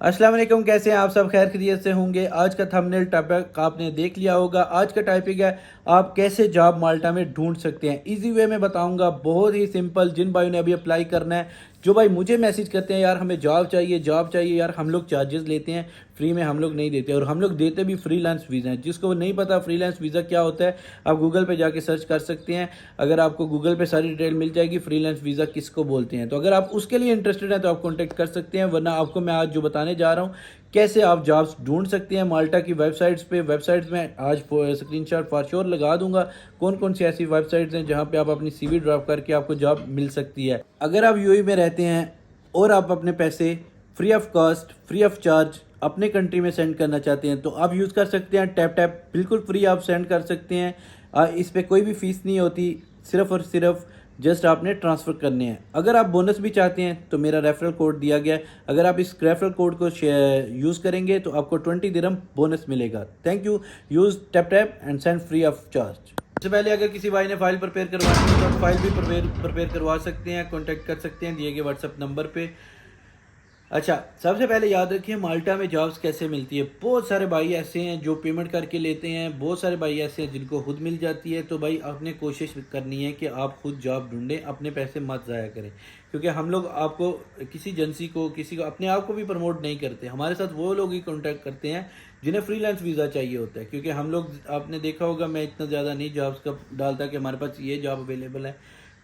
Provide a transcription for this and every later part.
अस्सलाम वालेकुम, कैसे हैं आप सब? खैर खैरियत से होंगे। आज का थंबनेल टॉपिक आपने देख लिया होगा। आज का टॉपिक है आप कैसे जॉब माल्टा में ढूंढ सकते हैं। इजी वे में बताऊंगा, बहुत ही सिंपल। जिन भाइयों ने अभी अप्लाई करना है, जो भाई मुझे मैसेज करते हैं यार हमें जॉब चाहिए, जॉब चाहिए यार, हम लोग चार्जेस लेते हैं, फ्री में हम लोग नहीं देते, और हम लोग देते भी फ्रीलांस वीज़ा है। जिसको नहीं पता फ्रीलांस वीज़ा क्या होता है, आप गूगल पे जाके सर्च कर सकते हैं। अगर आपको गूगल पे सारी डिटेल मिल जाएगी फ्रीलांस वीज़ा किसको बोलते हैं। तो अगर आप उसके लिए इंटरेस्टेड हैं तो आप कॉन्टैक्ट कर सकते हैं, वरना आपको मैं आज जो बताने जा रहा हूँ कैसे आप जॉब्स ढूंढ सकते हैं माल्टा की वेबसाइट्स पे। वेबसाइट्स में आज स्क्रीनशॉट फॉर श्योर लगा दूंगा कौन कौन सी ऐसी वेबसाइट्स हैं जहां पे आप अपनी सीवी ड्रॉप करके आपको जॉब मिल सकती है। अगर आप यूएई में रहते हैं और आप अपने पैसे free of cost, free of charge अपने कंट्री में सेंड करना चाहते हैं तो आप यूज़ कर सकते हैं टैप टैप। बिल्कुल फ्री आप सेंड कर सकते हैं। इस पर कोई भी फीस नहीं होती, सिर्फ और सिर्फ जस्ट आपने ट्रांसफ़र करने हैं। अगर आप बोनस भी चाहते हैं तो मेरा रेफरल कोड दिया गया है, अगर आप इस रेफरल कोड को यूज़ करेंगे तो आपको 20 दिरहम बोनस मिलेगा। Thank you. Use tap tap and send free of charge. सबसे पहले अगर किसी भाई ने फाइल प्रिपेयर करवानी है तो आप फाइल भी प्रिपेयर करवा सकते हैं, कॉन्टैक्ट कर सकते हैं दिए गए व्हाट्सएप नंबर पे। अच्छा, सबसे पहले याद रखिए माल्टा में जॉब्स कैसे मिलती है। बहुत सारे भाई ऐसे हैं जो पेमेंट करके लेते हैं, बहुत सारे भाई ऐसे हैं जिनको खुद मिल जाती है। तो भाई आपने कोशिश करनी है कि आप खुद जॉब ढूंढें, अपने पैसे मत ज़ाया करें। क्योंकि हम लोग आपको किसी एजेंसी को, किसी को, अपने आप को भी प्रमोट नहीं करते। हमारे साथ वो लोग ही कॉन्टैक्ट करते हैं जिन्हें फ्रीलांस वीज़ा चाहिए होता है। क्योंकि हम लोग, आपने देखा होगा, मैं इतना ज़्यादा नहीं जॉब्स का डालता कि हमारे पास ये जॉब अवेलेबल है।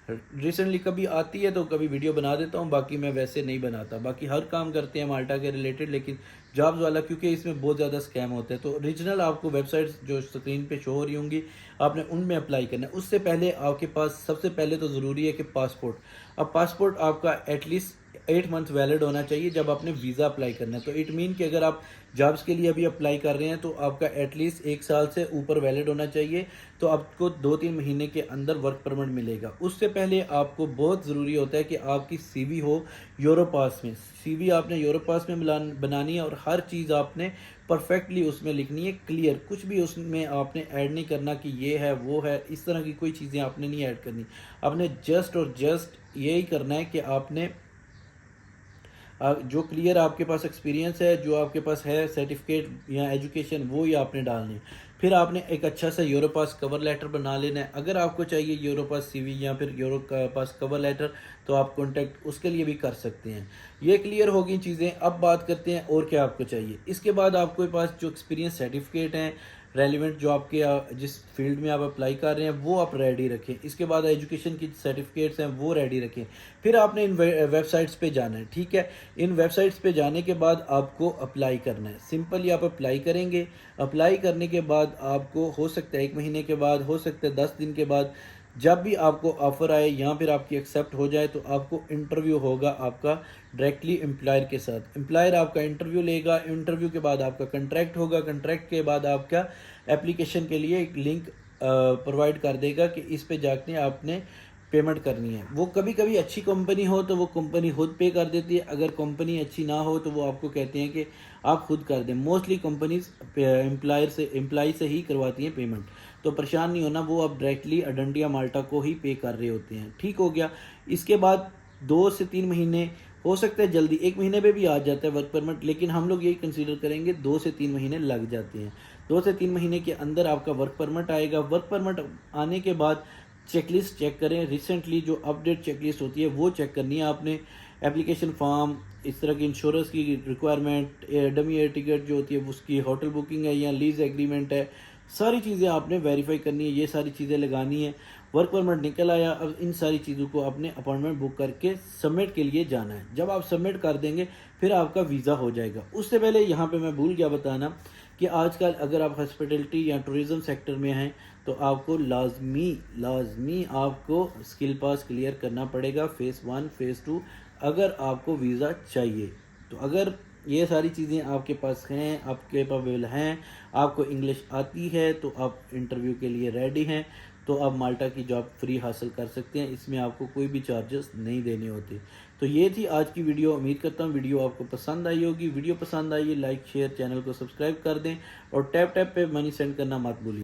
रिसेंटली कभी आती है तो कभी वीडियो बना देता हूँ, बाकी मैं वैसे नहीं बनाता। बाकी हर काम करते हैं माल्टा के रिलेटेड, लेकिन जॉब्स वाला क्योंकि इसमें बहुत ज़्यादा स्कैम होते हैं। तो ओरिजिनल आपको वेबसाइट्स जो स्क्रीन पे शो हो रही होंगी, आपने उनमें अप्लाई करना है। उससे पहले आपके पास सबसे पहले तो ज़रूरी है कि पासपोर्ट। अब पासपोर्ट आपका एटलीस्ट 8 मंथ वैलिड होना चाहिए जब आपने वीज़ा अप्लाई करना है। तो इट मीन कि अगर आप जॉब्स के लिए अभी अप्लाई कर रहे हैं तो आपका एटलीस्ट 1 साल से ऊपर वैलिड होना चाहिए। तो आपको 2-3 महीने के अंदर वर्क परमिट मिलेगा। उससे पहले आपको बहुत ज़रूरी होता है कि आपकी सीवी हो यूरोपास में। सीवी आपने यूरोपास में बनानी है और हर चीज़ आपने परफेक्टली उसमें लिखनी है, क्लियर। कुछ भी उसमें आपने ऐड नहीं करना कि ये है वो है, इस तरह की कोई चीज़ें आपने नहीं ऐड करनी। आपने जस्ट और जस्ट यही करना है कि आपने जो क्लियर आपके पास एक्सपीरियंस है, जो आपके पास है सर्टिफिकेट या एजुकेशन, वो ही आपने डालनी है। फिर आपने एक अच्छा सा यूरोपास कवर लेटर बना लेना है। अगर आपको चाहिए यूरोपास सीवी या फिर यूरोपास कवर लेटर तो आप कॉन्टैक्ट उसके लिए भी कर सकते हैं। ये क्लियर होगी चीज़ें। अब बात करते हैं और क्या आपको चाहिए। इसके बाद आपके पास जो एक्सपीरियंस सर्टिफिकेट हैं रेलिवेंट, जो आपके जिस फील्ड में आप अप्लाई कर रहे हैं वो आप रेडी रखें। इसके बाद एजुकेशन की सर्टिफिकेट्स हैं वो रेडी रखें। फिर आपने इन वेबसाइट्स पे जाना है, ठीक है। इन वेबसाइट्स पे जाने के बाद आपको अप्लाई करना है। सिंपली आप अप्लाई करेंगे। अप्लाई करने के बाद आपको हो सकता है 1 महीने के बाद, हो सकता है 10 दिन के बाद, जब भी आपको ऑफ़र आए या फिर आपकी एक्सेप्ट हो जाए तो आपको इंटरव्यू होगा आपका डायरेक्टली एम्प्लॉयर के साथ। एम्प्लॉयर आपका इंटरव्यू लेगा, इंटरव्यू के बाद आपका कंट्रैक्ट होगा, कंट्रैक्ट के बाद आपका एप्लीकेशन के लिए एक लिंक प्रोवाइड कर देगा कि इस पे जाके आपने पेमेंट करनी है। वो कभी कभी अच्छी कंपनी हो तो वो कंपनी खुद पे कर देती है, अगर कंपनी अच्छी ना हो तो वो आपको कहते हैं कि आप खुद कर दें। मोस्टली कंपनीज एम्प्लॉय से ही करवाती हैं पेमेंट। तो परेशान नहीं होना, वो आप डायरेक्टली अडंडिया माल्टा को ही पे कर रहे होते हैं। ठीक हो गया। इसके बाद 2 से 3 महीने, हो सकता है जल्दी 1 महीने पे भी आ जाता है वर्क परमिट, लेकिन हम लोग यही कंसीडर करेंगे 2 से 3 महीने लग जाते हैं। 2 से 3 महीने के अंदर आपका वर्क परमिट आएगा। वर्क परमिट आने के बाद चेकलिस्ट चेक करें। रिसेंटली जो अपडेट चेकलिस्ट होती है वो चेक करनी है आपने। एप्लीकेशन फॉर्म, इस तरह की इंश्योरेंस की रिक्वायरमेंट, डमी एयर टिकट जो होती है उसकी, होटल बुकिंग है या लीज एग्रीमेंट है, सारी चीज़ें आपने वेरीफाई करनी है। ये सारी चीज़ें लगानी है। वर्क परमिट निकल आया, अब इन सारी चीज़ों को आपने अपॉइंटमेंट बुक करके सबमिट के लिए जाना है। जब आप सबमिट कर देंगे फिर आपका वीज़ा हो जाएगा। उससे पहले यहाँ पे मैं भूल गया बताना कि आजकल अगर आप हॉस्पिटलिटी या टूरिज़्म सेक्टर में हैं तो आपको लाजमी आपको स्किल पास क्लियर करना पड़ेगा, फेज़ 1 फेज़ 2, अगर आपको वीज़ा चाहिए। तो अगर ये सारी चीज़ें आपके पास हैं, आप कैपेबल हैं, आपको इंग्लिश आती है, तो आप इंटरव्यू के लिए रेडी हैं, तो आप माल्टा की जॉब फ्री हासिल कर सकते हैं। इसमें आपको कोई भी चार्जेस नहीं देने होते। तो ये थी आज की वीडियो। उम्मीद करता हूँ वीडियो आपको पसंद आई होगी। वीडियो पसंद आई है लाइक शेयर, चैनल को सब्सक्राइब कर दें और टैप टैप पे मनी सेंड करना मत भूलिए।